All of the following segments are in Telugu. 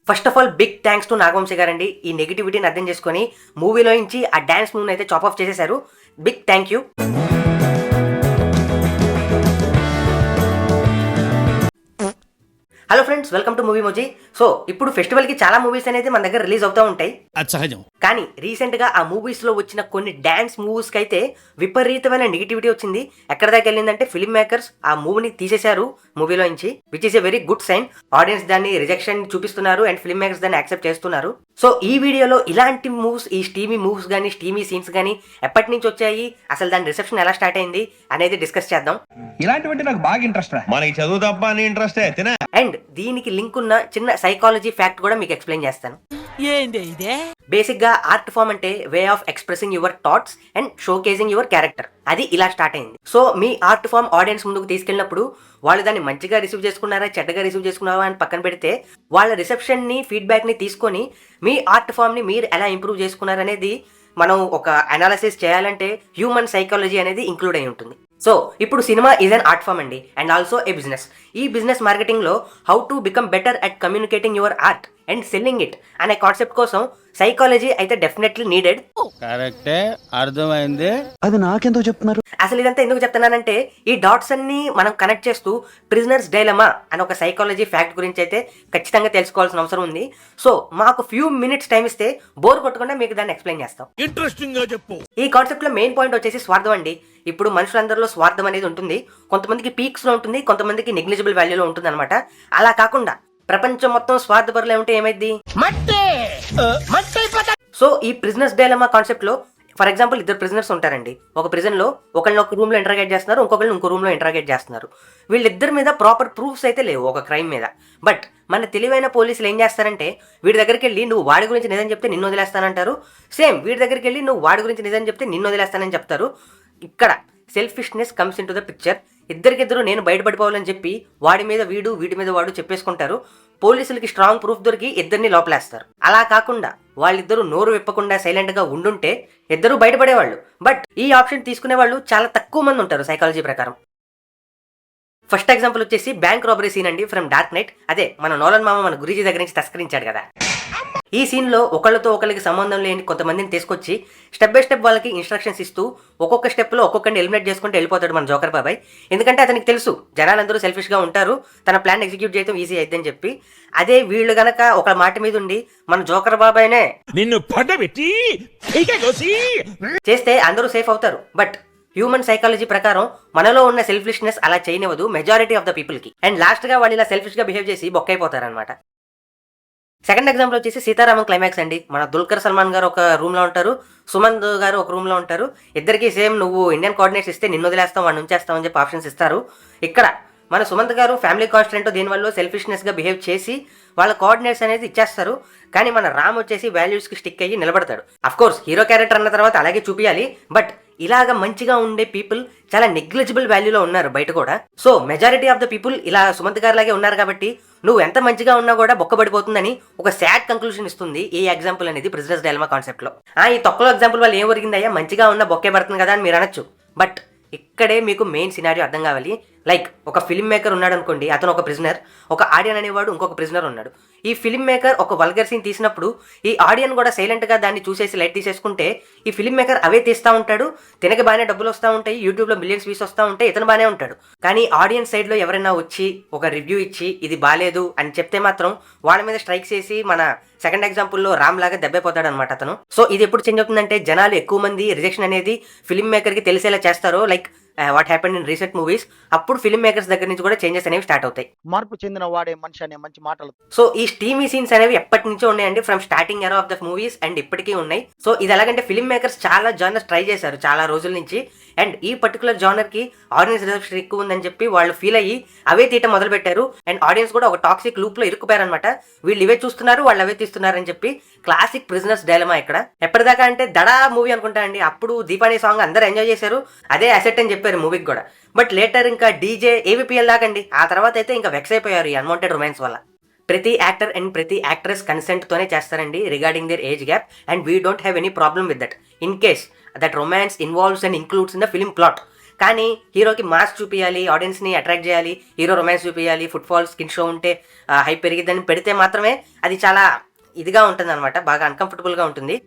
First of all big thanks to Nagavamsi గారండి. ఈ నెగిటివిటీని అర్థం చేసుకొని మూవీలో నుంచి ఆ డాన్స్ మూవ్ని అయితే చాప్ ఆఫ్ చేసేశారు. Big thank you. Hello friends, welcome to movie moji. So ఇప్పుడు ఫెస్టివల్కి చాలా మూవీస్ అనేది మన దగ్గర రిలీజ్ అవుతూ ఉంటాయి. సహజం. కానీ రీసెంట్గా ఆ మూవీస్లో వచ్చిన కొన్ని డ్యాన్స్ మూవీస్కి అయితే విపరీతమైన నెగిటివిటీ వచ్చింది. ఎక్కడ దాకా వెళ్ళిందంటే ఫిల్మ్ మేకర్స్ ఆ మూవీని తీసేశారు మూవీలో నుంచి, which is a very good sign. Audience దాన్ని రిజెక్షన్ చూపిస్తున్నారు అండ్ ఫిల్మ్ మేకర్స్ దాన్ని యాక్సెప్ట్ చేస్తున్నారు. సో ఈ వీడియోలో ఇలాంటి మూవ్స్, ఈ స్టీమీ మూవ్స్ కానీ స్టీమీ సీన్స్ కానీ ఎప్పటి నుంచి వచ్చాయి, అసలు దాని రిసెప్షన్ ఎలా స్టార్ట్ అయింది అనేది డిస్కస్ చేద్దాం. ఇలాంటివంటే నాకు బాగా ఇంట్రెస్ట్. మనకి చదువు తప్ప అని ఇంట్రెస్ట్ తినా. అండ్ దీనికి లింక్ ఉన్న చిన్న సైకాలజీ ఫ్యాక్ట్ కూడా మీకు ఎక్స్ప్లెయిన్ చేస్తాను. బేసిక్ గా ఆర్ట్ ఫామ్ అంటే way of expressing your thoughts and showcasing your character. అది ఇలా స్టార్ట్ అయింది. సో మీ ఆర్ట్ ఫామ్ ఆడియన్స్ ముందుకు తీసుకెళ్ళినప్పుడు వాళ్ళు దాన్ని మంచిగా రిసీవ్ చేసుకున్నారా చెడ్డగా రిసీవ్ చేసుకున్నారా అని పక్కన పెడితే వాళ్ళ రిసెప్షన్ ని ఫీడ్బ్యాక్ ని తీసుకొని మీ ఆర్ట్ ఫామ్ ని మీరు ఎలా ఇంప్రూవ్ చేసుకున్నారనేది మనం ఒక అనాలిసిస్ చేయాలంటే హ్యూమన్ సైకాలజీ అనేది ఇంక్లూడ్ అయి ఉంటుంది. సో ఇప్పుడు cinema is an art form అండి అండ్ ఆల్సో ఏ బిజినెస్. ఈ బిజినెస్ మార్కెటింగ్ లో how to become better at communicating your art and selling it అనే కాన్సెప్ట్ కోసం సైకాలజీ అయితే డెఫినెట్లీ నీడెడ్. కరెక్టే, అర్థమైంది. అది నాకెందుకు చెప్తున్నారు? అసలు ఇదంతా ఎందుకు చెప్తున్నానంటే ఈ డాట్స్ అన్ని మనం కనెక్ట్ చేస్తూ ప్రిజనర్స్ డైలమా అని ఒక సైకాలజీ ఫ్యాక్ట్ గురించి అయితే ఖచ్చితంగా తెలుసుకోవాల్సిన అవసరం ఉంది. సో మాకు ఫ్యూ మినిట్స్ టైం ఇస్తే బోర్ కొట్టకుండా మీకు దాన్ని ఎక్స్ప్లెయిన్ చేస్తాం. ఇంట్రెస్టింగ్ గా చెప్పు. ఈ కాన్సెప్ట్ లో మెయిన్ పాయింట్ వచ్చేసి స్వార్థం అండి. ఇప్పుడు మనుషులందరిలో స్వార్థం అనేది ఉంటుంది. కొంతమందికి పీక్స్ లో ఉంటుంది, కొంతమందికి నెగ్లిజిబుల్ వాల్యూలో ఉంటుంది అనమాట. అలా కాకుండా ప్రపంచం మొత్తం స్వార్థపరులే ఉంటే ఏమైంది? సో ఈ ప్రిజనర్స్ డైలమా కాన్సెప్ట్ లో ఫర్ ఎగ్జాంపుల్ ఇద్దరు ప్రిజనర్స్ ఉంటారండి. ఒక ప్రిజన్ లో ఒకళ్ళని ఒక రూమ్ లో ఇంటరాగేట్ చేస్తున్నారు, ఇంకొకరిని ఇంకో రూమ్ లో ఇంటరాగేట్ చేస్తున్నారు. వీళ్ళిద్దరి మీద ప్రాపర్ ప్రూఫ్స్ అయితే లేవు ఒక క్రైమ్ మీద. బట్ మన తెలివైన పోలీసులు ఏం చేస్తారంటే వీడి దగ్గరికి వెళ్ళి నువ్వు వాడి గురించి నిజం చెప్తే నిన్ను వదిలేస్తానంటారు. సేమ్ వీడి దగ్గరికి వెళ్ళి నువ్వు వాడి గురించి నిజం చెప్తే నిన్ను వదిలేస్తానని చెప్తారు. ఇక్కడ selfishness comes into the picture. ఇద్దరికిద్దరు నేను బయటపడిపోవాలని చెప్పి వాడి మీద వీడు వీడి మీద వాడు చెప్పేసుకుంటారు. పోలీసులకి స్ట్రాంగ్ ప్రూఫ్ దొరికి ఇద్దరిని లోపలేస్తారు. అలా కాకుండా వాళ్ళిద్దరూ నోరు విప్పకుండా సైలెంట్ గా ఉండుంటే ఇద్దరు బయటపడేవాళ్ళు. బట్ ఈ ఆప్షన్ తీసుకునే వాళ్ళు చాలా తక్కువ మంది ఉంటారు సైకాలజీ ప్రకారం. ఫస్ట్ ఎగ్జాంపుల్ వచ్చేసి బ్యాంక్ రాబరీ సీన్ అండి ఫ్రమ్ డార్క్ నైట్. అదే మన నోలన్ మామ మన గురూజీ దగ్గర నుంచి తస్కరించాడు కదా. ఈ సీన్లో ఒకళ్ళతో ఒకరికి సంబంధం లేని కొంతమందిని తీసుకొచ్చి స్టెప్ బై స్టెప్ వాళ్ళకి ఇన్స్ట్రక్షన్స్ ఇస్తూ ఒక్కొక్క స్టెప్లో ఒక్కొక్కరిని ఎలిమినేట్ చేసుకుంటూ వెళ్ళిపోతాడు మన జోకర్ బాబాయ్. ఎందుకంటే అతనికి తెలుసు జనాలందరూ సెల్ఫిష్గా ఉంటారు, తన ప్లాన్ ఎగ్జిక్యూట్ చేయడం ఈజీ అయిద్దని చెప్పి. అదే వీళ్ళు గనక ఒక మాట మీద ఉండి మన జోకర్ బాబాయ్నే నిన్ను పడబెట్టి చేస్తే అందరూ సేఫ్ అవుతారు. బట్ హ్యూమన్ సైకాలజీ ప్రకారం మనలో ఉన్న సెల్ఫిష్నెస్ అలా చేయనివ్వదు మెజారిటీ ఆఫ్ ద పీపుల్ కి. అండ్ లాస్ట్ గా వాళ్ళు ఇలా సెల్ఫిష్ గా బిహేవ్ చేసి బొక్కైపోతారు అనమాట. సెకండ్ ఎగ్జాంపుల్ వచ్చేసి సీతారామం క్లైమాక్స్ అండి. మన దుల్కర్ సల్మాన్ గారు ఒక రూమ్ లో ఉంటారు, సుమంత్ గారు ఒక రూమ్ లో ఉంటారు. ఇద్దరికి సేమ్ నువ్వు ఇండియన్ కోఆర్డినేట్స్ ఇస్తే నిన్ను వదిలేస్తాం వాడిని ఉంచేస్తాం అని చెప్పి ఆప్షన్స్ ఇస్తారు. ఇక్కడ మన సుమంత్ గారు ఫ్యామిలీ కాన్స్టెంట్ దీనివల్ల సెల్ఫిష్నెస్ గా బిహేవ్ చేసి వాళ్ళ కోఆర్డినేట్స్ అనేది ఇచ్చేస్తారు. కానీ మన రామ్ వచ్చేసి వాల్యూస్ కి స్టిక్ అయ్యి నిలబడతాడు. అఫ్ కోర్స్ హీరో క్యారెక్టర్ అన్న తర్వాత అలాగే చూపించాలి. బట్ ఇలాగ మంచిగా ఉండే పీపుల్ చాలా నెగ్లిజిబుల్ వాల్యూలో ఉన్నారు బయట కూడా. So majority of the people ఇలా సుమంత్ గారు లాగే ఉన్నారు కాబట్టి నువ్వు ఎంత మంచిగా ఉన్నా కూడా బొక్కబడిపోతుందని ఒక సాడ్ కంక్లూషన్ ఇస్తుంది ఈ ఎగ్జాంపుల్ అనేది ప్రిజనర్స్ డైలమా కాన్సెప్ట్ లో. ఈ తొక్కలో ఎగ్జాంపుల్ వాళ్ళు ఏం ఒరిగిందయ్యా, మంచిగా ఉన్న బొక్కే పడుతుంది కదా అని మీరు అనొచ్చు. బట్ ఇక్కడే మీకు మెయిన్ సినారియో అర్థం కావాలి. లైక్ ఒక ఫిల్మ్ మేకర్ ఉన్నాడు అనుకోండి, అతను ఒక ప్రిజనర్, ఒక ఆడియన్ అనేవాడు ఇంకొక ప్రిజనర్ ఉన్నాడు. ఈ ఫిల్మ్ మేకర్ ఒక వల్గర్ సీన్ తీసినప్పుడు ఈ ఆడియన్ కూడా సైలెంట్ గా దాన్ని చూసేసి లైట్ తీసేసుకుంటే ఈ ఫిల్మ్ మేకర్ అవే తీస్తూ ఉంటాడు. తినకి బాగానే డబ్బులు వస్తూ ఉంటాయి, యూట్యూబ్ లో మిలియన్స్ వ్యూస్ వస్తూ ఉంటాయి, ఇతను బాగానే ఉంటాడు. కానీ ఆడియన్స్ సైడ్ లో ఎవరైనా వచ్చి ఒక రివ్యూ ఇచ్చి ఇది బాగాలేదు అని చెప్తే మాత్రం వాళ్ళ మీద స్ట్రైక్ చేసి మన సెకండ్ ఎగ్జాంపుల్లో రామ్ లాగా దెబ్బైపోతాడు అనమాట అతను. సో ఇది ఎప్పుడు చేంజ్ అవుతుందంటే జనాలు ఎక్కువ మంది రిజెక్షన్ అనేది ఫిల్మ్ మేకర్ కి తెలిసేలా చేస్తారో, like what happened in recent movies, అప్పుడు ఫిల్మ్ మేకర్స్ దగ్గర నుంచి కూడా చేంజెస్ అనేవి స్టార్ట్ అవుతాయి. మార్పు చెందిన వాడే మనిషి అనే మంచి మాటలు. సో ఈ స్టీమీ సీన్స్ అనేవి ఎప్పటి నుంచో ఉన్నాయండి, from starting era of the movies and ఇప్పటికీ ఉన్నాయి. సో ఇది ఎలాగంటే ఫిల్మ్ మేకర్స్ చాలా జానర్స్ ట్రై చేశారు చాలా రోజుల నుంచి. అండ్ ఈ పర్టికులర్ జానర్ కి ఆడియన్స్ రిసెప్షన్ ఎక్కువ ఉందని చెప్పి వాళ్ళు ఫీల్ అయ్యి అవే తీయటం మొదలు పెట్టారు. అండ్ ఆడియన్స్ కూడా ఒక టాక్సిక్ లూప్ లో ఇరుక్కుపోయారు అనమాట. వీళ్ళు ఇవే చూస్తున్నారు, వాళ్ళు అవే తీస్తున్నారు అని చెప్పి క్లాసిక్ ప్రిజనర్స్ డైలమా ఇక్కడ. ఎప్పటిదాకా అంటే దడా మూవీ అనుకుంటా అండి, అప్పుడు దీపావళి సాంగ్ అందరూ ఎంజాయ్ చేశారు, అదే అసెట్ అని చెప్పారు మూవీకి కూడా. బట్ లేటర్ ఇంకా డీజే ఏవిపిఎల్ దాకండి, ఆ తర్వాత అయితే ఇంకా వెక్స్ అయిపోయారు ఈ అన్వాంటెడ్ రొమాన్స్ వల్ల. ప్రతి యాక్టర్ అండ్ ప్రతి యాక్ట్రెస్ కన్సెంట్ తోనే చేస్తారండి regarding their age gap, and we don't have any problem with that in case that romance involves and includes in the film plot. కానీ హీరోకి మాస్ చూపించాలి, ఆడియన్స్ని అట్రాక్ట్ చేయాలి, హీరో రొమాన్స్ చూపించాలి, ఫుట్ఫాల్ స్కిన్ షో ఉంటే హైప్ పెరిగిద్దని పెడితే మాత్రమే అది చాలా ఇదిగా ఉంటుంది అనమాట, బాగా అన్కంఫర్టబుల్గా ఉంటుంది.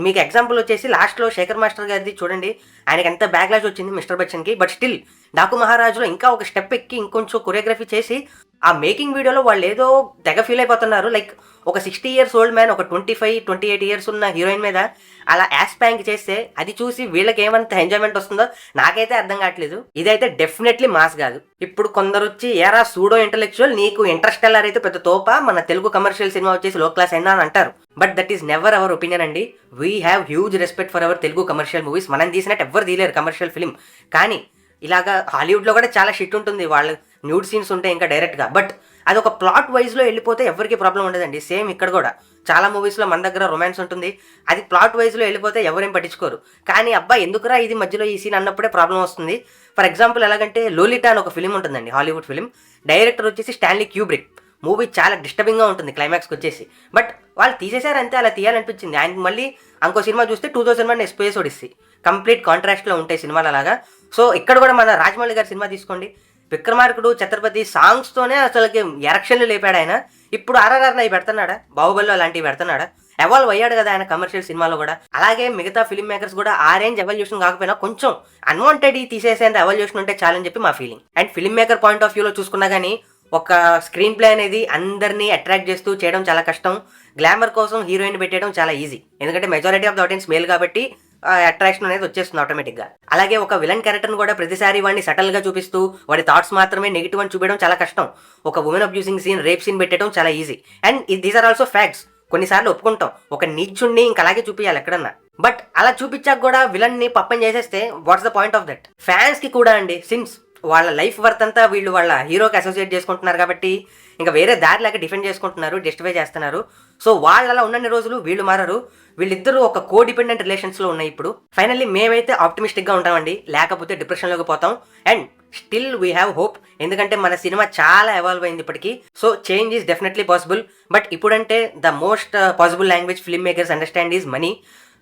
మీకు ఎగ్జాంపుల్ వచ్చేసి లాస్ట్లో శేఖర్ మాస్టర్ గారిది చూడండి, ఆయనకి ఎంత బ్యాక్లాష్ వచ్చింది మిస్టర్ బచ్చన్కి. బట్ స్టిల్ డాకు మహారాజులో ఇంకా ఒక స్టెప్ ఎక్కి ఇంకొంచెం కొరియోగ్రఫీ చేసి ఆ మేకింగ్ వీడియోలో వాళ్ళు ఏదో తెగ ఫీల్ అయిపోతున్నారు. లైక్ ఒక 60 years ఓల్డ్ మ్యాన్ ఒక 25-28 years ఉన్న హీరోయిన్ మీద అలా యాస్ ప్యాంక్ చేస్తే అది చూసి వీళ్ళకి ఏమంత ఎంజాయ్మెంట్ వస్తుందో నాకైతే అర్థం కావట్లేదు. ఇదైతే డెఫినెట్లీ మాస్ కాదు. ఇప్పుడు కొందరు వచ్చి ఏరా సూడో ఇంటలెక్చువల్, నీకు ఇంటర్స్టెల్లార్ అయితే పెద్ద తోప, మన తెలుగు కమర్షియల్ సినిమా వచ్చేసి లో క్లాస్ అయినా అని అంటారు. But that is never our opinion అండి. We have huge respect for our Telugu commercial movies. మనం తీసినట్టు ఎవరు తీయలేరు కమర్షియల్ ఫిలిం. కానీ ఇలాగా హాలీవుడ్లో కూడా చాలా షిట్ ఉంటుంది, వాళ్ళు న్యూడ్ సీన్స్ ఉంటాయి ఇంకా డైరెక్ట్గా. బట్ అది ఒక ప్లాట్ వైజ్లో వెళ్ళిపోతే ఎవరికి ప్రాబ్లం ఉండదండి. సేమ్ ఇక్కడ కూడా చాలా మూవీస్లో మన దగ్గర రొమాన్స్ ఉంటుంది, అది ప్లాట్ వైజ్లో వెళ్ళిపోతే ఎవరేం పట్టించుకోరు. కానీ అబ్బా ఎందుకురా ఇది మధ్యలో ఈ సీన్ అన్నప్పుడే ప్రాబ్లం వస్తుంది. ఫర్ ఎగ్జాంపుల్ ఎలాగంటే లోలిటా అని ఒక ఫిలిం ఉంటుందండి, హాలీవుడ్ ఫిలిం. డైరెక్టర్ వచ్చేసి స్టాన్లీ క్యూబ్రిక్. మూవీ చాలా డిస్టర్బింగ్గా ఉంటుంది క్లైమాక్స్కి వచ్చేసి. బట్ వాళ్ళు తీసేశారు అంతే, అలా తీయాలనిపించింది. ఆయనకి మళ్ళీ ఇంకో సినిమా చూస్తే 2001 స్పేస్ ఒడిస్సీ కంప్లీట్ కాంట్రాస్ట్లో ఉంటాయి సినిమాలు అలాగా. సో ఇక్కడ కూడా మన రాజమౌళి గారి సినిమా తీసుకోండి, విక్రమార్కుడు, ఛత్రపతి సాంగ్స్తోనే అసలుకి ఎరక్షన్లు లేపాడు ఆయన. ఇప్పుడు ఆర్ఆర్ఆర్ అవి పెడుతున్నాడా, బాహుబలిలో అలాంటివి పెడుతున్నాడా? ఎవాల్వ్ అయ్యాడు కదా ఆయన కమర్షియల్ సినిమాలో కూడా. అలాగే మిగతా ఫిల్మ్ మేకర్స్ కూడా ఆ రేంజ్ ఎవల్యూషన్ కాకపోయినా కొంచెం అన్వాంటెడ్ తీసేసేంత ఎవల్యూషన్ ఉంటే చాలని చెప్పి మా feeling. And film maker point of వ్యూలో చూసుకున్నా కానీ ఒక స్క్రీన్ ప్లే అనేది అందరినీ అట్రాక్ట్ చేస్తూ చేయడం చాలా కష్టం. గ్లామర్ కోసం హీరోయిన్ పెట్టడం చాలా ఈజీ, ఎందుకంటే majority of the audience male కాబట్టి అట్రాక్షన్ అనేది వచ్చేస్తుంది ఆటోమేటిక్గా. అలాగే ఒక విలన్ క్యారెక్టర్ని కూడా ప్రతిసారి వాడిని సటల్గా చూపిస్తూ వాడి థాట్స్ మాత్రమే నెగిటివ్ అని చూపించడం చాలా కష్టం. ఒక women abusing scene, rape scene పెట్టడం చాలా easy. And these are also facts. కొన్నిసార్లు ఒప్పుకుంటాం ఒక నీచుణ్ణి ఇంక అలాగే చూపించాలి ఎక్కడన్నా. బట్ అలా చూపించాక కూడా విలన్ని పప్పని చేసేస్తే what's the point of that? ఫ్యాన్స్కి కూడా అండి, సిన్స్ వాళ్ళ లైఫ్ వర్త్ అంతా వీళ్ళు వాళ్ళ హీరోకి అసోసియేట్ చేసుకుంటున్నారు కాబట్టి ఇంకా వేరే దారి లేక డిఫెండ్ చేసుకుంటున్నారు, జస్టిఫై చేస్తున్నారు. సో వాళ్ళు అలా ఉన్నన్ని రోజులు వీళ్ళు మారరు. వీళ్ళిద్దరూ ఒక కో డిపెండెంట్ రిలేషన్స్లో ఉన్నాయి ఇప్పుడు. ఫైనల్లీ మేమైతే ఆప్టిమిస్టిక్గా ఉంటామండి, లేకపోతే డిప్రెషన్లోకి పోతాం. And still we have hope, ఎందుకంటే మన సినిమా చాలా ఎవాల్వ్ అయింది ఇప్పటికీ. So change is definitely possible. But ఇప్పుడంటే the most possible language film makers understand is money.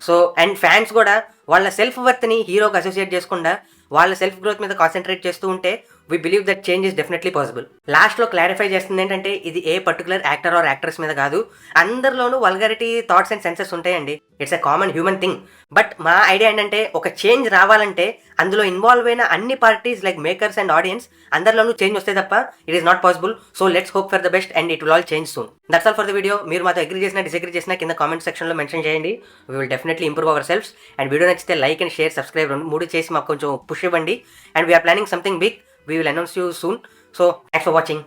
So and fans కూడా వాళ్ళ సెల్ఫ్ వర్త్ని హీరోకి అసోసియేట్ చేసుకుండా వాళ్ళ సెల్ఫ్ గ్రోత్ మీద కాన్సన్ట్రేట్ చేస్తూ ఉంటే we believe that change is definitely possible. లాస్ట్లో క్లారిఫై చేస్తుంది ఏంటంటే ఇది ఏ పర్టికులర్ యాక్టర్ ఆర్ యాక్ట్రెస్ మీద కాదు, అందరిలోనూ వల్గారిటీ థాట్స్ అండ్ సెన్సెస్ ఉంటాయండి. It's a common human thing. But మా ఐడియా ఏంటంటే ఒక చేంజ్ రావాలంటే అందులో ఇన్వాల్వ్ అయిన అన్ని parties like makers and audience అందరిలోనూ చేంజ్ వస్తే తప్ప it is not possible. So let's hope for the best and it will all change soon. That's all for the video. మీరు మాతో అగ్రీ చేసినా డిసగ్రీ చేసినా కింద కామెంట్ సెక్షన్లో మెన్షన్ చేయండి. We will definitely improve ourselves. And video నచ్చితే లైక్ అండ్ షేర్, సబ్స్క్రైబ్ 3 చేసి మాకు కొంచెం పుష్ ఇవ్వండి. And we are planning something big. We will announce you soon. So thanks for watching.